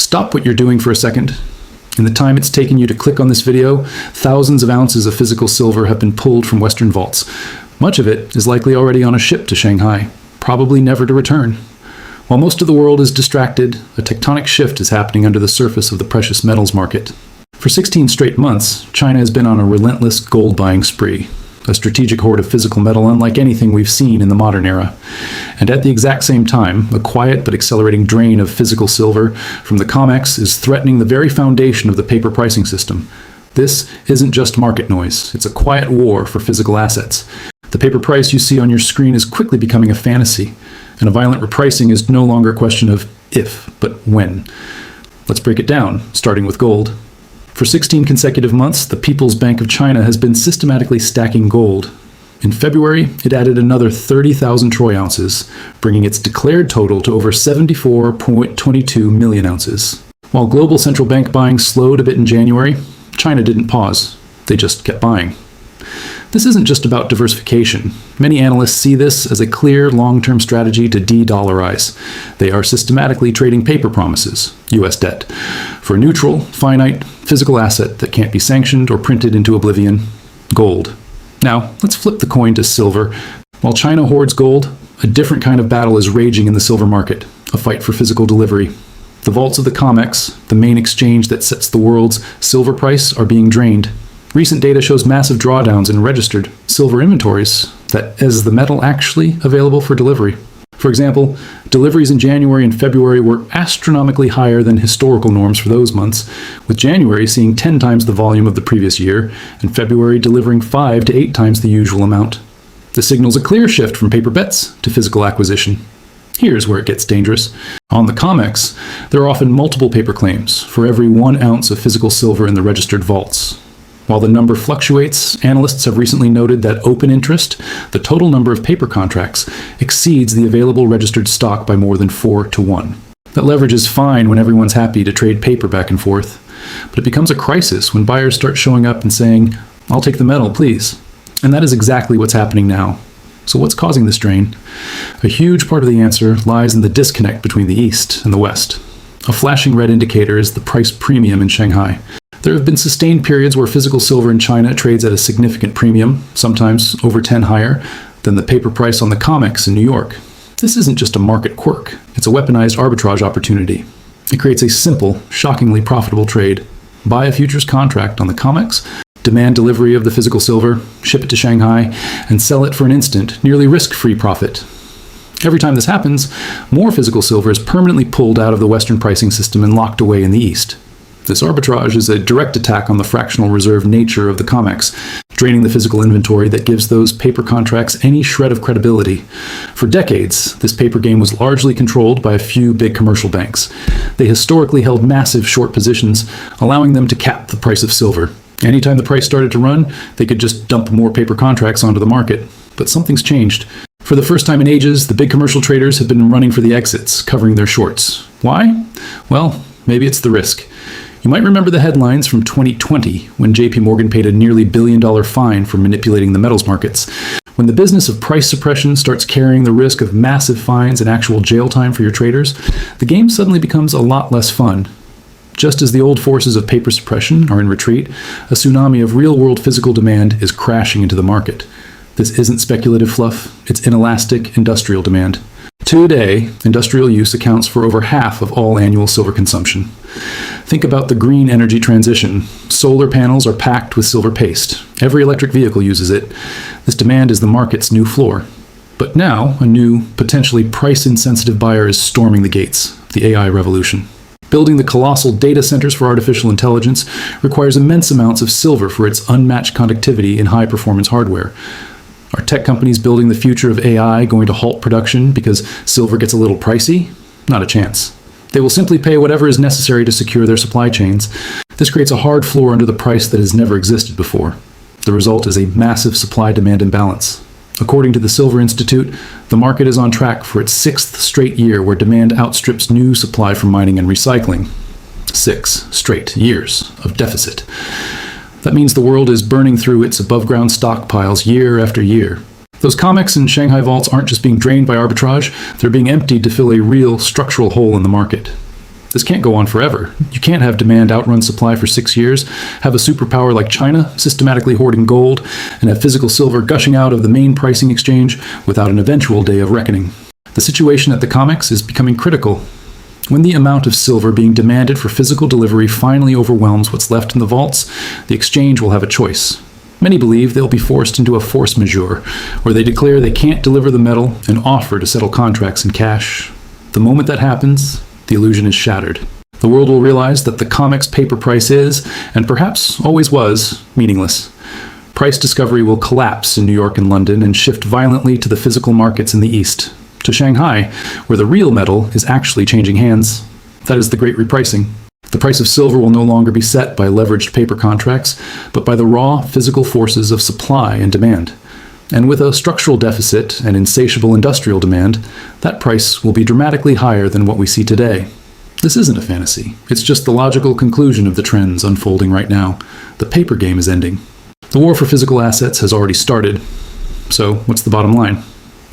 Stop what you're doing for a second. In the time it's taken you to click on this video, thousands of ounces of physical silver have been pulled from Western vaults. Much of it is likely already on a ship to Shanghai, probably never to return. While most of the world is distracted, a tectonic shift is happening under the surface of the precious metals market. For 16 straight months, China has been on a relentless gold-buying spree, a strategic hoard of physical metal unlike anything we've seen in the modern era. And at the exact same time, a quiet but accelerating drain of physical silver from the COMEX is threatening the very foundation of the paper pricing system. This isn't just market noise, it's a quiet war for physical assets. The paper price you see on your screen is quickly becoming a fantasy, and a violent repricing is no longer a question of if, but when. Let's break it down, starting with gold. For 16 consecutive months, the People's Bank of China has been systematically stacking gold. In February, it added another 30,000 troy ounces, bringing its declared total to over 74.22 million ounces. While global central bank buying slowed a bit in January, China didn't pause. They just kept buying. This isn't just about diversification. Many analysts see this as a clear long-term strategy to de-dollarize. They are systematically trading paper promises, U.S. debt, for a neutral, finite, physical asset that can't be sanctioned or printed into oblivion, gold. Now, let's flip the coin to silver. While China hoards gold, a different kind of battle is raging in the silver market, a fight for physical delivery. The vaults of the COMEX, the main exchange that sets the world's silver price, are being drained. Recent data shows massive drawdowns in registered silver inventories that is the metal actually available for delivery. For example, deliveries in January and February were astronomically higher than historical norms for those months, with January seeing 10 times the volume of the previous year, and February delivering 5 to 8 times the usual amount. This signals a clear shift from paper bets to physical acquisition. Here's where it gets dangerous. On the COMEX, there are often multiple paper claims for every 1 ounce of physical silver in the registered vaults. While the number fluctuates, analysts have recently noted that open interest, the total number of paper contracts, exceeds the available registered stock by more than 4 to 1. That leverage is fine when everyone's happy to trade paper back and forth, but it becomes a crisis when buyers start showing up and saying, "I'll take the metal, please." And that is exactly what's happening now. So what's causing this drain? A huge part of the answer lies in the disconnect between the East and the West. A flashing red indicator is the price premium in Shanghai. There have been sustained periods where physical silver in China trades at a significant premium, sometimes over 10 higher, than the paper price on the COMEX in New York. This isn't just a market quirk, it's a weaponized arbitrage opportunity. It creates a simple, shockingly profitable trade. Buy a futures contract on the COMEX, demand delivery of the physical silver, ship it to Shanghai, and sell it for an instant, nearly risk-free profit. Every time this happens, more physical silver is permanently pulled out of the Western pricing system and locked away in the East. This arbitrage is a direct attack on the fractional reserve nature of the COMEX, draining the physical inventory that gives those paper contracts any shred of credibility. For decades, this paper game was largely controlled by a few big commercial banks. They historically held massive short positions, allowing them to cap the price of silver. Anytime the price started to run, they could just dump more paper contracts onto the market. But something's changed. For the first time in ages, the big commercial traders have been running for the exits, covering their shorts. Why? Well, maybe it's the risk. You might remember the headlines from 2020 when JP Morgan paid a nearly $1 billion fine for manipulating the metals markets. When the business of price suppression starts carrying the risk of massive fines and actual jail time for your traders, the game suddenly becomes a lot less fun. Just as the old forces of paper suppression are in retreat, a tsunami of real-world physical demand is crashing into the market. This isn't speculative fluff, it's inelastic industrial demand. Today, industrial use accounts for over half of all annual silver consumption. Think about the green energy transition. Solar panels are packed with silver paste. Every electric vehicle uses it. This demand is the market's new floor. But now, a new, potentially price-insensitive buyer is storming the gates, the AI revolution. Building the colossal data centers for artificial intelligence requires immense amounts of silver for its unmatched conductivity in high-performance hardware. Are tech companies building the future of AI going to halt production because silver gets a little pricey? Not a chance. They will simply pay whatever is necessary to secure their supply chains. This creates a hard floor under the price that has never existed before. The result is a massive supply-demand imbalance. According to the Silver Institute, the market is on track for its 6th straight year where demand outstrips new supply from mining and recycling. 6 straight years of deficit. That means the world is burning through its above-ground stockpiles year after year. Those COMEX and Shanghai vaults aren't just being drained by arbitrage, they're being emptied to fill a real structural hole in the market. This can't go on forever. You can't have demand outrun supply for 6 years, have a superpower like China systematically hoarding gold, and have physical silver gushing out of the main pricing exchange without an eventual day of reckoning. The situation at the COMEX is becoming critical. When the amount of silver being demanded for physical delivery finally overwhelms what's left in the vaults, the exchange will have a choice. Many believe they'll be forced into a force majeure, where they declare they can't deliver the metal and offer to settle contracts in cash. The moment that happens, the illusion is shattered. The world will realize that the COMEX paper price is, and perhaps always was, meaningless. Price discovery will collapse in New York and London and shift violently to the physical markets in the East, to Shanghai, where the real metal is actually changing hands. That is the great repricing. The price of silver will no longer be set by leveraged paper contracts, but by the raw physical forces of supply and demand. And with a structural deficit and insatiable industrial demand, that price will be dramatically higher than what we see today. This isn't a fantasy. It's just the logical conclusion of the trends unfolding right now. The paper game is ending. The war for physical assets has already started. So what's the bottom line?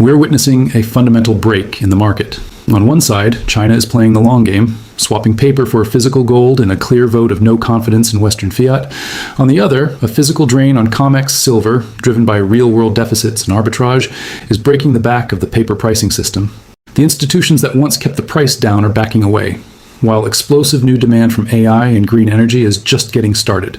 We're witnessing a fundamental break in the market. On one side, China is playing the long game, swapping paper for physical gold in a clear vote of no confidence in Western fiat. On the other, a physical drain on COMEX silver, driven by real-world deficits and arbitrage, is breaking the back of the paper pricing system. The institutions that once kept the price down are backing away, while explosive new demand from AI and green energy is just getting started.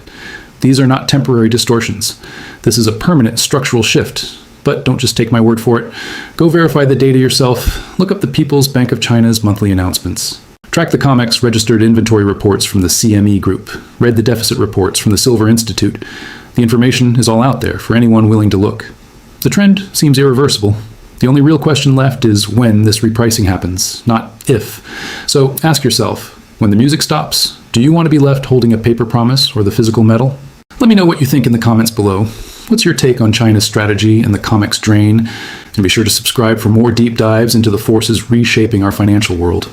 These are not temporary distortions. This is a permanent structural shift. But don't just take my word for it. Go verify the data yourself. Look up the People's Bank of China's monthly announcements. Track the COMEX registered inventory reports from the CME Group. Read the deficit reports from the Silver Institute. The information is all out there for anyone willing to look. The trend seems irreversible. The only real question left is when this repricing happens, not if. So ask yourself, when the music stops, do you want to be left holding a paper promise or the physical metal? Let me know what you think in the comments below. What's your take on China's strategy and the COMEX drain? And be sure to subscribe for more deep dives into the forces reshaping our financial world.